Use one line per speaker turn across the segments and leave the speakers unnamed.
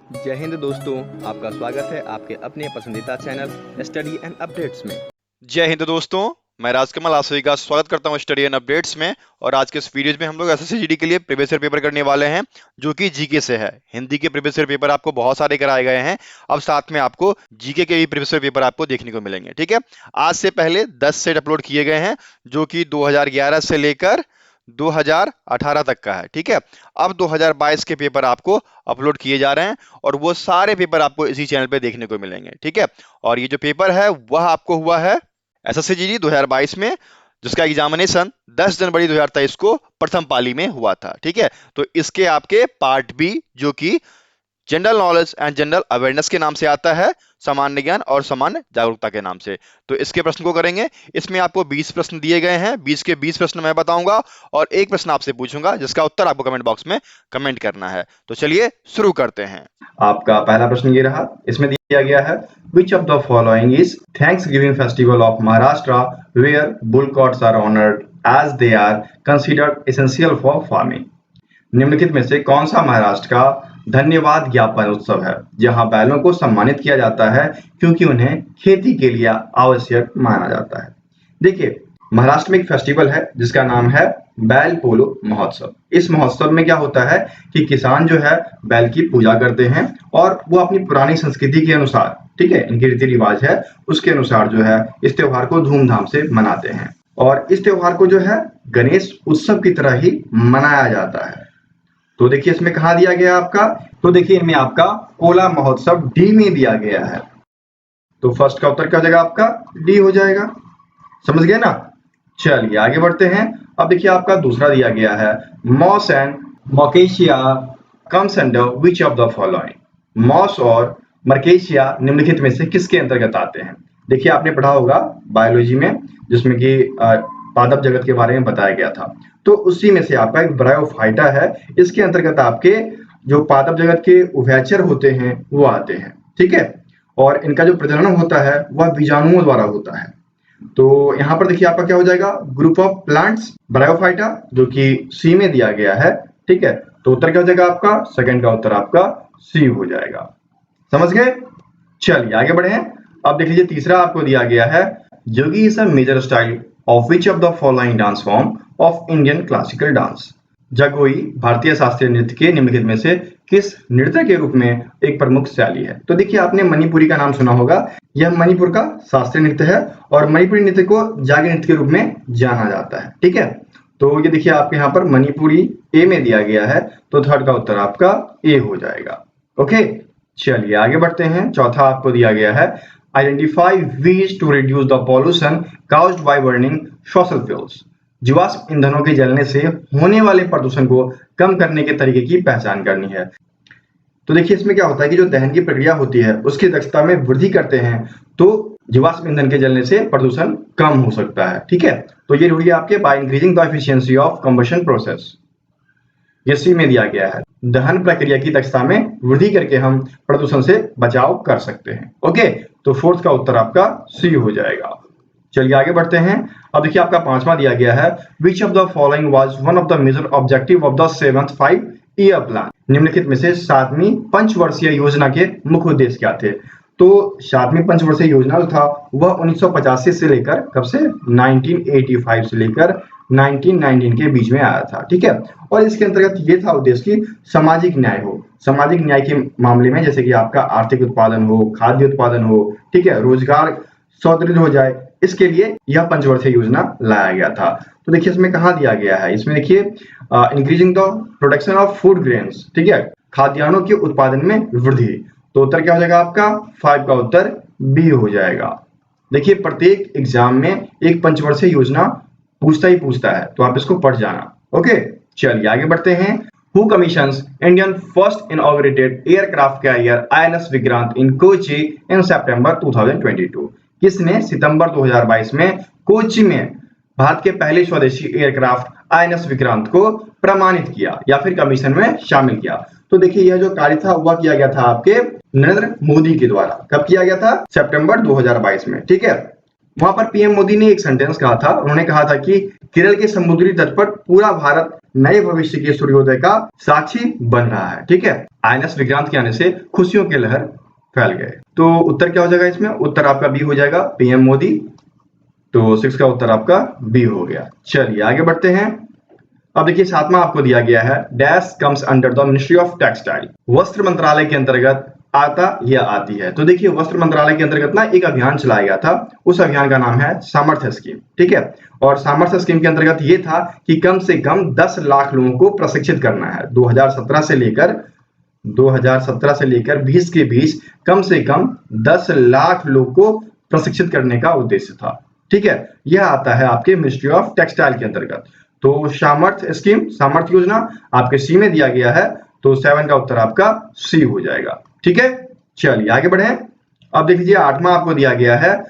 जय हिंद दोस्तों, आपका स्वागत है आपके अपने पसंदीदा चैनल स्टडी एंड अपडेट्स में।
जय हिंद दोस्तों, मैं राजकमल आप सभी का स्वागत करता हूं स्टडी एंड अपडेट्स में। और आज के इस वीडियो में हम लोग एसएससी जीडी के लिए प्रीवियस ईयर पेपर करने वाले हैं, जो कि जीके से है। हिंदी के प्रीवियस ईयर पेपर आपको बहुत सारे कराए गए हैं, अब साथ में आपको जीके के भी प्रीवियस ईयर पेपर आपको देखने को मिलेंगे। ठीक है, आज से पहले 10 सेट अपलोड किए गए हैं, जो कि 2011 से लेकर 2018 तक का है। ठीक है, अब 2022 के पेपर आपको अपलोड किए जा रहे हैं और वो सारे पेपर आपको इसी चैनल पे देखने को मिलेंगे। ठीक है, और ये जो पेपर है वह आपको हुआ है एसएससी जीडी 2022 में, जिसका एग्जामिनेशन 10 जनवरी 2023 को प्रथम पाली में हुआ था। ठीक है, तो इसके आपके पार्ट बी, जो कि general knowledge and general awareness के नाम से आता है, सामान्य ज्ञान और सामान्य जागरूकता के नाम से, तो इसके प्रश्न को करेंगे। इसमें आपको 20 प्रश्न दिए गए हैं, 20 के 20 प्रश्न मैं बताऊंगा और एक प्रश्न आपसे पूछूंगा, जिसका उत्तर आपको कमेंट बॉक्स में कमेंट करना है। तो चलिए शुरू करते हैं।
आपका पहला प्रश्न ये रहा, इसमें दिया गया है which of the following is Thanksgiving festival of Maharashtra where bullocks are honored as they are considered essential for farming। निम्नलिखित में से कौन सा महाराष्ट्र का धन्यवाद ज्ञापन उत्सव है जहां बैलों को सम्मानित किया जाता है क्योंकि उन्हें खेती के लिए आवश्यक माना जाता है। देखिए, महाराष्ट्र में एक फेस्टिवल है जिसका नाम है बैल पोलो महोत्सव। इस महोत्सव में क्या होता है कि किसान जो है बैल की पूजा करते हैं और वो अपनी पुरानी संस्कृति के अनुसार, ठीक है, इनके रीति रिवाज है उसके अनुसार जो है इस त्योहार को धूमधाम से मनाते हैं। और इस त्योहार को जो है गणेश उत्सव की तरह ही मनाया जाता है। तो देखिए इसमें कहा दिया गया आपका, तो देखिए इनमें आपका पोला महोत्सव डी में दिया गया है। तो फर्स्ट का उत्तर क्या हो जाएगा आपका, डी हो जाएगा। समझ गए ना। चलिए आगे बढ़ते हैं। अब देखिए आपका दूसरा दिया गया है मॉस एंड मर्केशिया comes under which of the following. Moss और मर्केशिया निम्नलिखित में से किसके अंतर्गत आते हैं। देखिए आपने पढ़ा होगा बायोलॉजी में, जिसमें कि पादप जगत के बारे में बताया गया था। तो उसी में से आपका एक ब्रायोफाइटा है, इसके अंतर्गत आपके जो पादप जगत के उभयचर होते हैं वो आते हैं। ठीक है, और इनका जो प्रजनन होता है वह बीजाणुओं द्वारा होता है। तो यहाँ पर देखिए आपका क्या हो जाएगा, ग्रुप ऑफ प्लांट्स ब्रायोफाइटा, जो कि सी में दिया गया है। ठीक है, तो उत्तर क्या हो जाएगा आपका, सेकंड का उत्तर आपका सी हो जाएगा। समझ गए। चलिए आगे बढ़े। अब देख लीजिए तीसरा आपको दिया गया है, Jagoi is a major style of which of the following dance form of Indian classical dance. Jagoi भारतीय शास्त्रीय नृत्य के निम्नलिखित में से किस नृत्य के रूप में एक प्रमुख शैली है। तो देखिए आपने मणिपुरी का नाम सुना होगा, यह मणिपुर का शास्त्रीय नृत्य है और मणिपुरी नृत्य को जागे नृत्य के रूप में जाना जाता है। ठीक है, तो ये देखिए आपके यहाँ पर मणिपुरी ए में दिया गया है, तो थर्ड का उत्तर आपका ए हो जाएगा। ओके, चलिए आगे बढ़ते हैं। चौथा आपको दिया गया है, identify ways to reduce the pollution caused by burning fossil fuels. जीवाश्म ईंधनों के जलने से होने वाले प्रदूषण को कम करने के तरीके की पहचान करनी है। तो देखिए इसमें क्या होता है कि जो दहन की प्रक्रिया होती है उसकी दक्षता में वृद्धि करते हैं, तो जीवाश्म ईंधन के जलने से प्रदूषण कम हो सकता है। ठीक है, तो ये हुई आपके by increasing the efficiency of combustion process, ये सी में दिया गया है। दहन प्रक्रिया की दक्षता में वृद्धि करके हम प्रदूषण से बचाव कर सकते हैं। ओके, तो फोर्थ का उत्तर आपका सी हो जाएगा। चलिए आगे बढ़ते हैं। अब देखिए आपका पांचवा दिया गया है, which of the following was one of the major objective of the 7th 5-year plan. निम्नलिखित में से 7वीं पंचवर्षीय योजना के मुख्य उद्देश्य क्या थे। तो 7वीं पंचवर्षीय योजना जो था वह 1985 से लेकर कब से 1985 से लेकर 1919 के बीच में आया था। ठीक है, और इसके अंतर्गत ये था उद्देश्य कि सामाजिक न्याय हो। सामाजिक न्याय के मामले में जैसे कि आपका आर्थिक उत्पादन हो, खाद्य उत्पादन हो, ठीक है, रोजगार सुदृढ़ हो जाए, इसके लिए यह पंचवर्षीय योजना लाया गया था। तो देखिए इसमें कहा दिया गया है, इसमें देखिए increasing the production of food grains, ठीक है, खाद्यान्नों के उत्पादन में वृद्धि। तो उत्तर क्या हो जाएगा आपका, 5 का उत्तर बी हो जाएगा। देखिए प्रत्येक एग्जाम में एक पंचवर्षीय योजना पूछता ही पूछता है, तो आप इसको पढ़ जाना। ओके, चलिए आगे बढ़ते हैं। Who commissions Indian first inaugurated aircraft carrier INS Vikrant in Kochi in September 2022? किसने सितंबर 2022 में कोच्चि में भारत के पहले स्वदेशी एयरक्राफ्ट INS विक्रांत को प्रमाणित किया या फिर कमीशन में शामिल किया। तो देखिए यह जो कार्य था वह किया गया था आपके नरेंद्र मोदी के द्वारा। कब किया गया था, सितंबर 2022 में। ठीक है, वहां पर पीएम मोदी ने एक सेंटेंस कहा था, उन्होंने कहा था कि केरल के समुद्री तट पर पूरा भारत नए भविष्य के सूर्योदय का साक्षी बन रहा है। ठीक है, आईएनएस विक्रांत के आने से खुशियों के लहर फैल गए। तो उत्तर क्या हो जाएगा इसमें? उत्तर आपका बी हो जाएगा, पीएम मोदी। तो 6 का उत्तर आपका बी हो गया। चलिए आगे बढ़ते हैं। अब देखिए 7वां आपको दिया गया है, dash comes under the ministry of textile. वस्त्र मंत्रालय के अंतर्गत आता या आती है। तो देखिए वस्त्र मंत्रालय के अंतर्गत ना एक अभियान चलाया गया था, उस अभियान का नाम है सामर्थ्य स्कीम। ठीक है, और सामर्थ्य स्कीम के अंतर्गत ये था कि कम से कम 10 लाख लोगों को प्रशिक्षित करना है। 2017 से लेकर 20 के बीच कम से कम 10 लाख लोग को प्रशिक्षित करने का उद्देश्य था। ठीक है, यह आता है आपके मिनिस्ट्री ऑफ टेक्सटाइल के अंतर्गत। तो सामर्थ्य स्कीम, सामर्थ्य योजना आपके सी में दिया गया है, तो 7 का उत्तर आपका सी हो जाएगा। ठीक है, चलिए आगे बढ़े। अब देख लीजिए 8वां आपको दिया गया है,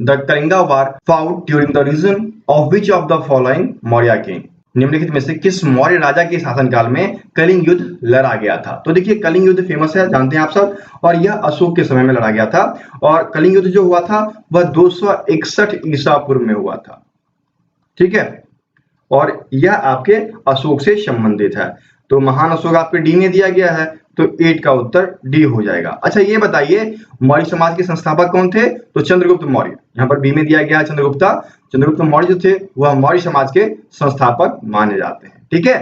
the Kalinga war fought during the reign of which of the following Maurya king. निम्नलिखित में से किस मौर्य राजा के शासनकाल में कलिंग युद्ध लड़ा गया था? तो देखिए कलिंग युद्ध फेमस है, जानते हैं आप सब, और यह अशोक के समय में लड़ा गया था। और कलिंग युद्ध जो हुआ था वह 261 ईसा पूर्व में हुआ था। ठीक है, और यह आपके अशोक से संबंधित है। तो महान अशोक आपके डी में दिया गया है, तो 8 का उत्तर डी हो जाएगा। अच्छा ये बताइए मौर्य समाज के संस्थापक कौन थे? तो चंद्रगुप्त मौर्य। यहाँ पर बी में दिया गया है चंद्रगुप्ता। चंद्रगुप्त मौर्य जो थे वह मौर्य समाज के संस्थापक माने जाते हैं। ठीक है,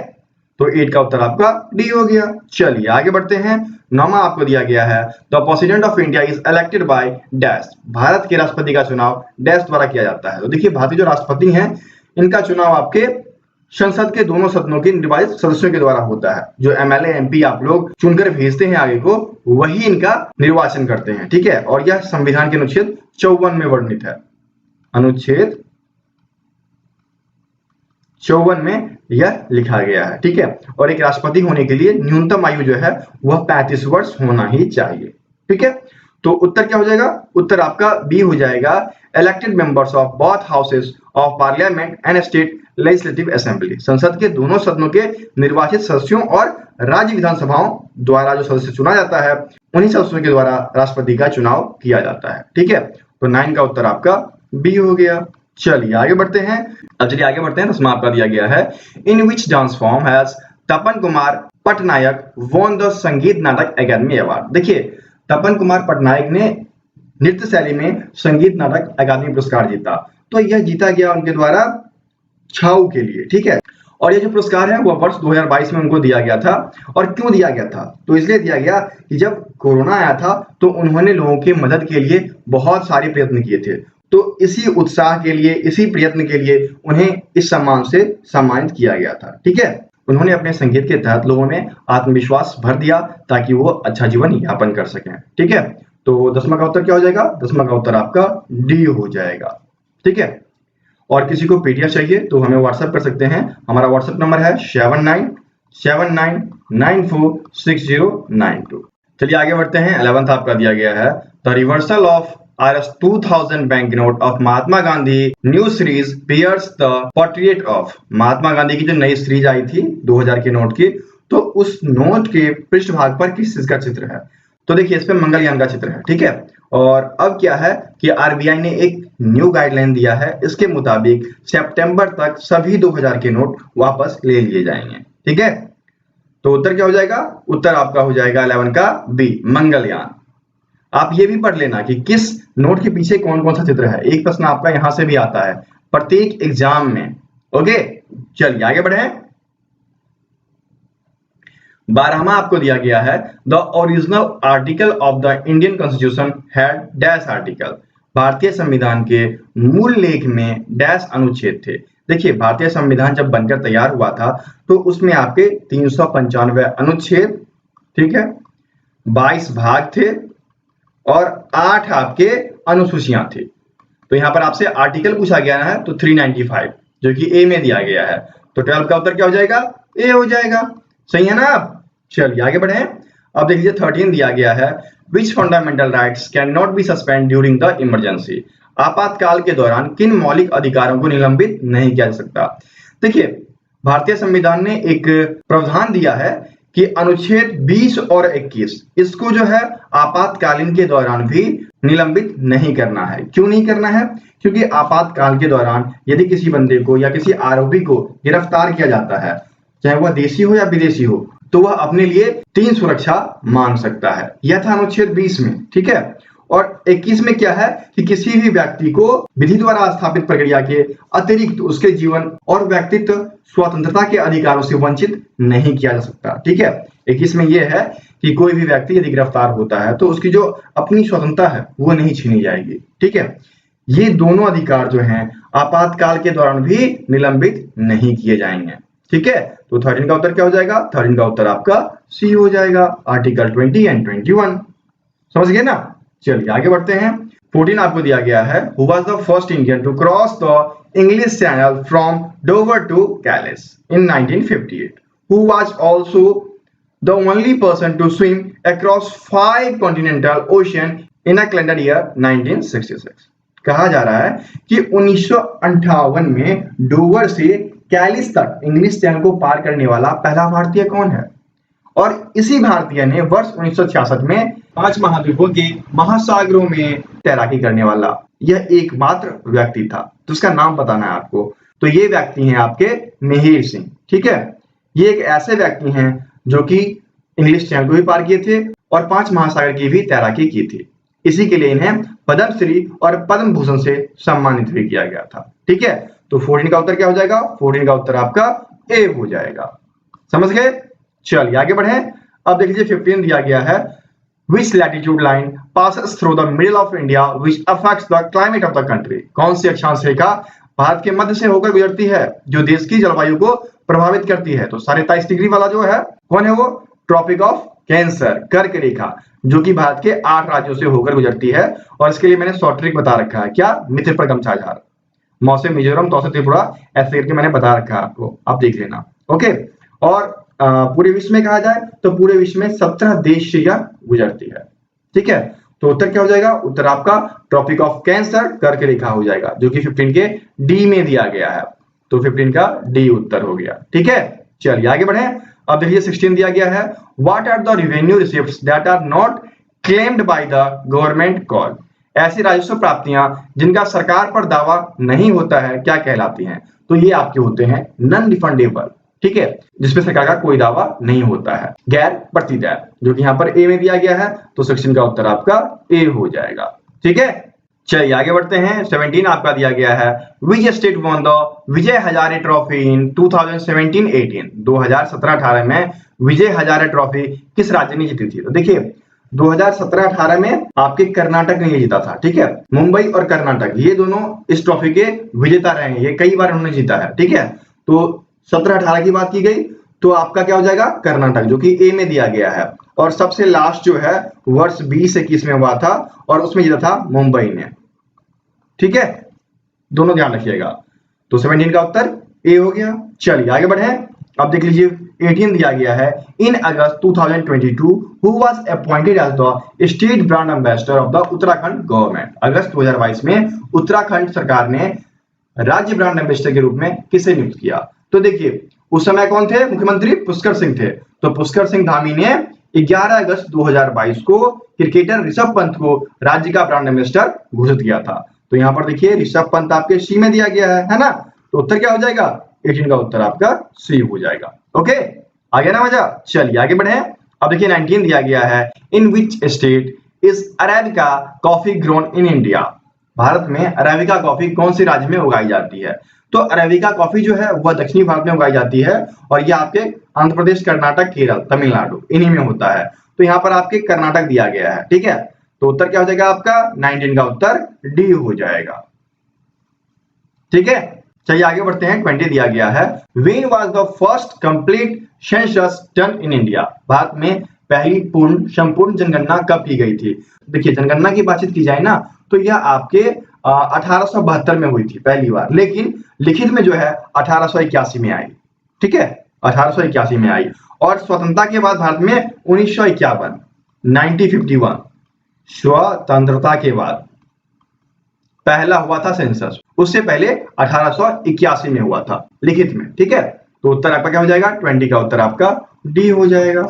तो 8 का उत्तर आपका डी हो गया। चलिए आगे बढ़ते हैं। 9वां आपको दिया गया है, the president of India is elected by dash. Bharat के राष्ट्रपति का चुनाव डैश द्वारा किया जाता है। तो देखिए भारतीय जो राष्ट्रपति हैं इनका चुनाव आपके संसद के दोनों सदनों के निर्वाचित सदस्यों के द्वारा होता है। जो एमएलए एमपी आप लोग चुनकर भेजते हैं आगे को, वही इनका निर्वाचन करते हैं। ठीक है, और यह संविधान के अनुच्छेद 54 में वर्णित है। अनुच्छेद 54 में यह लिखा गया है। ठीक है, और एक राष्ट्रपति होने के लिए न्यूनतम आयु जो है वह 35 वर्ष होना ही चाहिए। ठीक है, तो उत्तर क्या हो जाएगा? उत्तर आपका बी हो जाएगा, elected members of both houses of parliament and state legislative assembly. संसद के दोनों सदनों के निर्वाचित सदस्यों और राज्य विधानसभाओं द्वारा जो सदस्य चुना जाता है उन्हीं सदस्यों के द्वारा राष्ट्रपति का चुनाव किया जाता है। ठीक है, तो 9 का उत्तर आपका बी हो गया। चलिए आगे बढ़ते हैं। अब चलिए आगे बढ़ते हैं। 10वां आपका दिया गया है, in which dance form has Tapan Kumar Patnaik won the Sangeet Natak academy award. देखिए तपन कुमार पटनायक ने नृत्य शैली में संगीत नाटक अकादमी पुरस्कार जीता। तो यह जीता गया उनके द्वारा छाऊ के लिए। ठीक है, और ये जो पुरस्कार है वह वर्ष 2022 में उनको दिया गया था। और क्यों दिया गया था? तो इसलिए दिया गया कि जब कोरोना आया था तो उन्होंने लोगों की मदद के लिए बहुत सारे प्रयत्न किए थे। तो इसी उत्साह के लिए, इसी प्रयत्न के लिए उन्हें इस सम्मान से सम्मानित किया गया था। ठीक है, उन्होंने अपने संगीत के तहत लोगों में आत्मविश्वास भर दिया ताकि वो अच्छा जीवन यापन कर सकें। ठीक है, तो 10वां का उत्तर क्या हो जाएगा? 10वां का उत्तर आपका डी हो जाएगा। ठीक है, और किसी को पीडीएफ चाहिए तो हमें व्हाट्सएप कर सकते हैं। हमारा व्हाट्सएप नंबर है 7979946092। चलिए आगे बढ़ते हैं। 11वां आपका दिया गया है, the reversal of Rs 2000 bank note of Mahatma Gandhi new series bears the portrait of. Mahatma Gandhi की जो नई सीरीज आई थी 2000 के नोट की, तो उस नोट के पृष्ठभाग पर किस चीज का चित्र है? तो देखिए इस पे मंगलयान का चित्र है। ठीक है, और अब क्या है कि आरबीआई ने एक न्यू गाइडलाइन दिया है। इसके मुताबिक सितंबर तक सभी 2000 के नोट वापस ले लिए जाएंगे। ठीक है, तो उत्तर क्या हो जाएगा? उत्तर आपका हो जाएगा 11 का बी, मंगलयान। आप ये भी पढ़ लेना कि किस नोट के पीछे कौन कौन सा चित्र है। एक प्रश्न आपका यहां से भी आता है प्रत्येक एग्जाम में। ओके, चलिए आगे बढ़े। 12वां आपको दिया गया है, the original article of the Indian constitution had dash article. भारतीय संविधान के मूल लेख में डैश अनुच्छेद थे। देखिए भारतीय संविधान जब बनकर तैयार हुआ था तो उसमें आपके 395 अनुच्छेद, ठीक है, 22 भाग थे और 8 आपके अनुसूचियां थी। तो यहां पर आपसे आर्टिकल पूछा गया है तो 395 जो कि ए में दिया गया है। तो 12 का उत्तर क्या हो जाएगा? ए हो जाएगा। सही है ना आप? चलिए आगे बढ़े। अब देख लीजिए 13 दिया गया है, which fundamental rights can not be suspend during the emergency. आपातकाल के दौरान किन मौलिक अधिकारों को निलंबित नहीं किया जा सकता। देखिए भारतीय संविधान ने एक प्रावधान दिया है कि अनुच्छेद 20 और 21 इसको जो है आपातकालीन के दौरान भी निलंबित नहीं करना है। क्यों नहीं करना है? क्योंकि आपातकाल के दौरान यदि किसी बंदे को या किसी आरोपी को गिरफ्तार किया जाता है, चाहे वह देशी हो या विदेशी हो, तो वह अपने लिए 3 सुरक्षा मांग सकता है। यह था अनुच्छेद 20 में, ठीक है। और 21 में क्या है कि किसी भी व्यक्ति को विधि द्वारा स्थापित प्रक्रिया के अतिरिक्त उसके जीवन और व्यक्तित्व स्वतंत्रता के अधिकारों से वंचित नहीं किया जा सकता, ठीक है। 21 में यह है कि कोई भी व्यक्ति यदि गिरफ्तार होता है तो उसकी जो अपनी स्वतंत्रता है वो नहीं छीनी जाएगी, ठीक है। ये दोनों अधिकार जो हैं आपातकाल के दौरान भी निलंबित नहीं किए जाएंगे, ठीक है। तो 13 का उत्तर क्या हो जाएगा? 13 का उत्तर आपका सी हो जाएगा, आर्टिकल 20 एंड 21। समझ गए ना? चलिए आगे बढ़ते हैं। 14 आपको दिया गया है, who was the first Indian to cross the English Channel from Dover to Calais in 1958, who was also the only person to swim across 5 continental ocean in a calendar year 1966। कहा जा रहा है कि 1958 में डोवर से Kallis तक English channel को पार करने वाला पहला भारतीय कौन है? और इसी भारतीय ने वर्ष 1966 में 5 महाद्वीपों के महासागरों में तैराकी करने वाला यह एकमात्र व्यक्ति था। तो उसका नाम बताना है आपको। तो ये व्यक्ति हैं आपके मिहिर सिंह, ठीक है। ये एक ऐसे व्यक्ति हैं जो कि इंग्लिश चैनल को भी पार किए थे और 5 महासागर की भी तैराकी की थी। इसी के लिए इन्हें पद्मश्री और पद्म भूषण से सम्मानित भी किया गया था, ठीक है। तो 14 का उत्तर क्या हो जाएगा? 14 का उत्तर आपका ए हो जाएगा। समझ गए? चलिए आगे बढ़े। अब देख लीजिए 15 दिया गया है, which latitude line passes through the middle of India which affects the climate of the country। कौन सी अक्षांश रेखा भारत के मध्य से होकर गुजरती है जो देश की जलवायु को प्रभावित करती है? तो 23.5 डिग्री वाला जो है कौन है वो? ट्रॉपिक ऑफ कैंसर, कर्क रेखा, जो कि भारत के 8 राज्यों से होकर गुजरती है। और इसके लिए मैंने शॉर्ट ट्रिक बता रखा है, क्या? मित्र पर गमछाझार, मौसे मिजोरम, तौसे त्रिपुरा, ऐसे करके मैंने बता रखा है आपको, आप देख लेना, ओके। और पूरे विश्व में कहा जाए तो पूरे विश्व में 17 देश से यह गुजरती है, ठीक है। तो उत्तर क्या हो जाएगा? उत्तर आपका ट्रॉपिक ऑफ कैंसर, कर्क रेखा हो जाएगा, जो कि 15 के डी में दिया गया है। तो 15 का डी उत्तर हो गया, ठीक है। चलिए आगे बढ़े। अब देखिए 16 दिया गया है, what are the revenue receipts that are not claimed by the government called. ऐसी राजस्व प्राप्तियां जिनका सरकार पर दावा नहीं होता है क्या कहलाती हैं? तो ये आपके होते हैं नॉन रिफंडेबल, ठीक है, जिसमें सरकार का कोई दावा नहीं होता है, गैर प्रतिदेय, जो कि यहाँ पर ए में दिया गया है। तो 16 का उत्तर आपका ए हो जाएगा, ठीक है। चलिए आगे बढ़ते हैं। 17 आपका दिया गया है, which state won the Vijay Hazare trophy in 2017-18। 2017-18 में विजय हजारे ट्रॉफी किस राज्य ने जीती थी? तो देखिए 2017-18 में आपके कर्नाटक ने ये जीता था, ठीक है। मुंबई और कर्नाटक ये दोनों इस ट्रॉफी के विजेता रहे हैं, ये कई बार उन्होंने जीता है, ठीक है। तो 17-18 की बात की गई तो आपका क्या हो जाएगा? कर्नाटक, जो कि ए में दिया गया है। और सबसे लास्ट जो है वर्ष 2021 में हुआ था और उसमें जीता था मुंबई ने, ठीक है। दोनों ध्यान रखिएगा। तो 17 का उत्तर ए हो गया। चलिए आगे बढ़े। अब देख लीजिए 18 दिया गया है, in August 2022 who was appointed as the state brand ambassador of the Uttarakhand government. अगस्त 2022 में उत्तराखंड सरकार ने राज्य ब्रांड एम्बेसडर के रूप में किसे नियुक्त किया? तो देखिए उस समय कौन थे? मुख्यमंत्री पुष्कर सिंह थे। तो पुष्कर सिंह धामी ने 11 अगस्त 2022 को क्रिकेटर ऋषभ पंत को राज्य का ब्रांड एम्बेसडर घोषित किया था। तो यहाँ पर देखिए ऋषभ पंत आपके सी में दिया गया है ना। तो उत्तर क्या हो जाएगा? 18 का उत्तर आपका सी हो जाएगा, ओके। आगे ना मजा। चलिए आगे बढ़े। अब देखिए 19 दिया गया है, in which state is arabica coffee grown in India. Bharat में अरेबिका कॉफी कौन से राज्य में उगाई जाती है? तो अरेबिका कॉफी जो है वह दक्षिणी भारत में उगाई जाती है और यह आपके आंध्र प्रदेश, कर्नाटक, केरल, तमिलनाडु इन्हीं में होता है। तो यहाँ पर आपके कर्नाटक दिया गया है, ठीक है। तो उत्तर क्या हो जाएगा आपका? 19 का उत्तर डी हो जाएगा, ठीक है। चलिए आगे बढ़ते हैं। 20 दिया गया है, when was the first complete census done in India. Bharat में पहली संपूर्ण जनगणना कब की गई थी? देखिए जनगणना की बातचीत की जाए ना तो यह आपके 1872 में हुई थी पहली बार, लेकिन लिखित में जो है 1881 में आई, ठीक है, 1881 में आई। और स्वतंत्रता के बाद भारत में 1951 1951 स्वतंत्रता के बाद पहला हुआ था सेंसस। उससे पहले 1881 में हुआ था लिखित में, ठीक है। तो उत्तर आपका क्या हो जाएगा? 20 का उत्तर आपका डी हो जाएगा।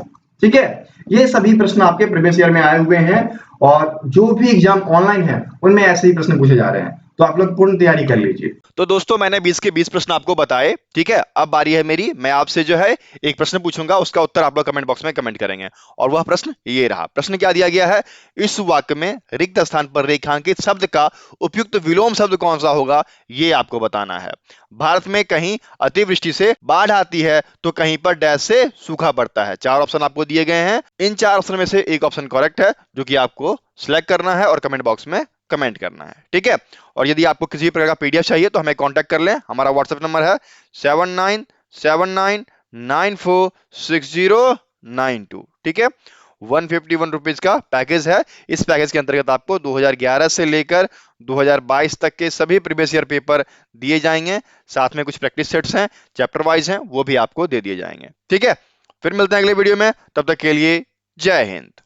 ठीक है, ये सभी प्रश्न आपके प्रीवियस ईयर में आए हुए हैं और जो भी एग्जाम ऑनलाइन है उनमें ऐसे ही प्रश्न पूछे जा रहे हैं, तो आप लोग पूर्ण तैयारी कर लीजिए।
तो दोस्तों मैंने 20 के 20 प्रश्न आपको बताए, ठीक है। अब बारी है मेरी, मैं आपसे जो है एक प्रश्न पूछूंगा, उसका उत्तर आप लोग कमेंट बॉक्स में कमेंट करेंगे। और वह प्रश्न ये रहा। प्रश्न क्या दिया गया है? इस वाक्य में रिक्त स्थान पर रेखांकित शब्द का उपयुक्त विलोम शब्द कौन सा होगा, ये आपको बताना है। भारत में कहीं अतिवृष्टि से बाढ़ आती है तो कहीं पर डैश से सूखा पड़ता है। 4 ऑप्शन आपको दिए गए हैं, इन 4 ऑप्शन में से एक ऑप्शन करेक्ट है, जो कि आपको सिलेक्ट करना है और कमेंट बॉक्स में कमेंट करना है, ठीक है। और यदि आपको किसी भी प्रकार का पीडीएफ चाहिए तो हमें कांटेक्ट कर लें। हमारा व्हाट्सएप नंबर है 7979946092, ठीक है। 151 रुपीज का पैकेज है। इस पैकेज के अंतर्गत आपको 2011 से लेकर 2022 तक के सभी प्रीवियस ईयर पेपर दिए जाएंगे। साथ में कुछ प्रैक्टिस सेट्स हैं, चैप्टर वाइज हैं, वो भी आपको दे दिए जाएंगे, ठीक है। फिर मिलते हैं अगले वीडियो में, तब तक के लिए जय हिंद।